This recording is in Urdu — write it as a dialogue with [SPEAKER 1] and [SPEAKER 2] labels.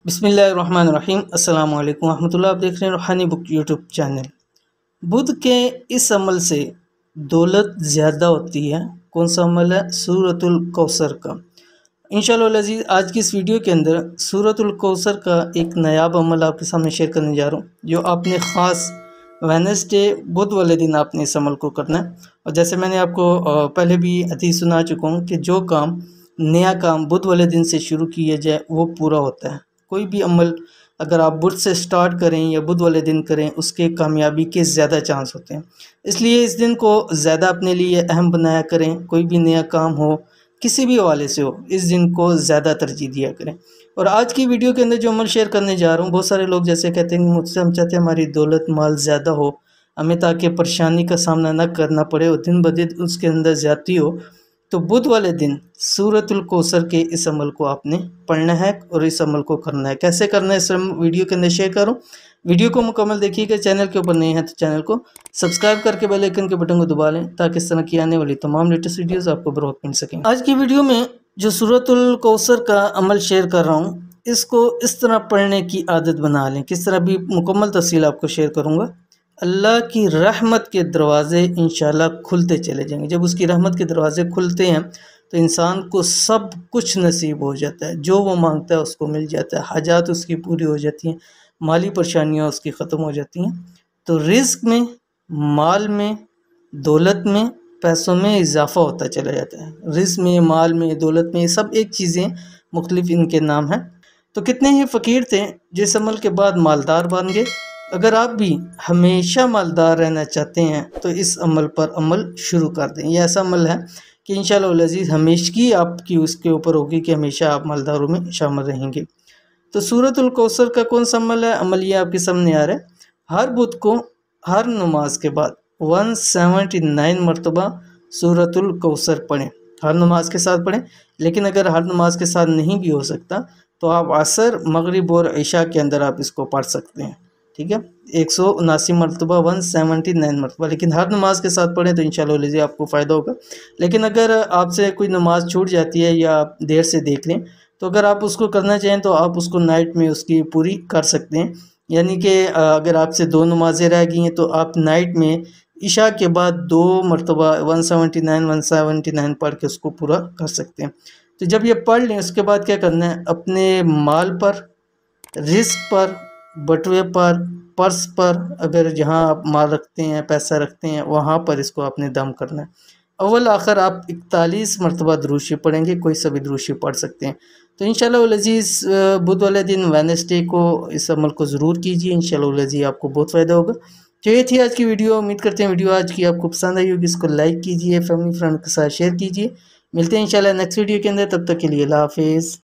[SPEAKER 1] بسم اللہ الرحمن الرحیم۔ السلام علیکم ورحمۃ اللہ۔ آپ دیکھ رہے ہیں روحانی بک یوٹیوب چینل۔ بدھ کے اس عمل سے دولت زیادہ ہوتی ہے۔ کون سا عمل ہے؟ سورۃ الکوثر کا۔ انشاءاللہ العزیز آج کی اس ویڈیو کے اندر سورۃ الکوثر کا ایک نایاب عمل آپ کے سامنے شیئر کرنے جا رہا ہوں، جو آپ نے خاص وینسڈے بدھ والے دن آپ نے اس عمل کو کرنا ہے۔ اور جیسے میں نے آپ کو پہلے بھی حدیث سنا چکا ہوں کہ جو کام نیا کام بدھ والے دن سے شروع کیا جائے وہ پورا ہوتا ہے۔ کوئی بھی عمل اگر آپ بدھ سے سٹارٹ کریں یا بدھ والے دن کریں، اس کے کامیابی کے زیادہ چانس ہوتے ہیں۔ اس لیے اس دن کو زیادہ اپنے لیے اہم بنایا کریں۔ کوئی بھی نیا کام ہو، کسی بھی حوالے سے ہو، اس دن کو زیادہ ترجیح دیا کریں۔ اور آج کی ویڈیو کے اندر جو عمل شیئر کرنے جا رہا ہوں، بہت سارے لوگ جیسے کہتے ہیں مجھ سے ہم چاہتے ہیں ہماری دولت مال زیادہ ہو، ہمیں تاکہ پریشانی کا سامنا نہ کرنا پڑے اور دن بدن اس کے اندر زیادتی ہو، تو بدھ والے دن سورۃ الکوثر کے اس عمل کو آپ نے پڑھنا ہے اور اس عمل کو کرنا ہے۔ کیسے کرنا ہے اس ویڈیو کے اندر شیئر کروں۔ ویڈیو کو مکمل دیکھیے گا۔ چینل کے اوپر نہیں ہے تو چینل کو سبسکرائب کر کے بیل آئیکن کے بٹن کو دبا لیں تاکہ اس طرح کی آنے والی تمام لیٹسٹ ویڈیوز آپ کو بروقت مل سکیں۔ آج کی ویڈیو میں جو سورۃ الکوثر کا عمل شیئر کر رہا ہوں، اس کو اس طرح پڑھنے کی عادت بنا لیں۔ کس طرح بھی مکمل تفصیل آپ کو شیئر کروں گا۔ اللہ کی رحمت کے دروازے انشاءاللہ کھلتے چلے جائیں گے۔ جب اس کی رحمت کے دروازے کھلتے ہیں تو انسان کو سب کچھ نصیب ہو جاتا ہے، جو وہ مانگتا ہے اس کو مل جاتا ہے، حاجات اس کی پوری ہو جاتی ہیں، مالی پریشانیاں اس کی ختم ہو جاتی ہیں۔ تو رزق میں، مال میں، دولت میں، پیسوں میں اضافہ ہوتا چلا جاتا ہے۔ رزق میں، مال میں، دولت میں، یہ سب ایک چیزیں مختلف ان کے نام ہیں۔ تو کتنے ہی فقیر تھے جس عمل کے بعد مالدار بن گئے۔ اگر آپ بھی ہمیشہ مالدار رہنا چاہتے ہیں تو اس عمل پر عمل شروع کر دیں۔ یہ ایسا عمل ہے کہ انشاءاللہ العزیز ہمیشگی آپ کی اس کے اوپر ہوگی کہ ہمیشہ آپ مالداروں میں شامل رہیں گے۔ تو سورۃ الکوثر کا کون سا عمل ہے؟ عمل یہ آپ کے سامنے آ رہا ہے۔ ہر بدھ کو ہر نماز کے بعد 179 مرتبہ سورۃ الکوثر پڑھیں۔ ہر نماز کے ساتھ پڑھیں، لیکن اگر ہر نماز کے ساتھ نہیں بھی ہو سکتا تو آپ عصر، مغرب اور عشاء کے اندر آپ اس کو پڑھ سکتے ہیں۔ ٹھیک ہے، 179 مرتبہ، 179 مرتبہ، لیکن ہر نماز کے ساتھ پڑھیں تو انشاءاللہ آپ کو فائدہ ہوگا۔ لیکن اگر آپ سے کوئی نماز چھوٹ جاتی ہے یا آپ دیر سے دیکھ لیں تو اگر آپ اس کو کرنا چاہیں تو آپ اس کو نائٹ میں اس کی پوری کر سکتے ہیں۔ یعنی کہ اگر آپ سے 2 نمازیں رہ گئی ہیں تو آپ نائٹ میں عشاء کے بعد 2 مرتبہ 179 پڑھ کے اس کو پورا کر سکتے ہیں۔ تو جب یہ پڑھ لیں اس کے بعد کیا کرنا ہے؟ اپنے مال پر، رزق پر، بٹوے پر، پرس پر، اگر جہاں آپ مال رکھتے ہیں، پیسہ رکھتے ہیں، وہاں پر اس کو آپ نے دم کرنا ہے۔ اول آخر آپ 41 مرتبہ درود شریف پڑھیں گے، کوئی سا بھی درود شریف پڑھ سکتے ہیں۔ تو انشاءاللہ العزیز بدھ والے دن وینسڈے کو اس عمل کو ضرور کیجیے، انشاءاللہ العزیز آپ کو بہت فائدہ ہوگا۔ تو یہ تھی آج کی ویڈیو۔ امید کرتے ہیں ویڈیو آج کی آپ کو پسند آئی ہوگی۔ اس کو لائک کیجیے، فیملی فرینڈ کے ساتھ شیئر کیجیے۔ ملتے ہیں انشاءاللہ نیکسٹ ویڈیو کے اندر، تب تک کے لیے اللہ حافظ۔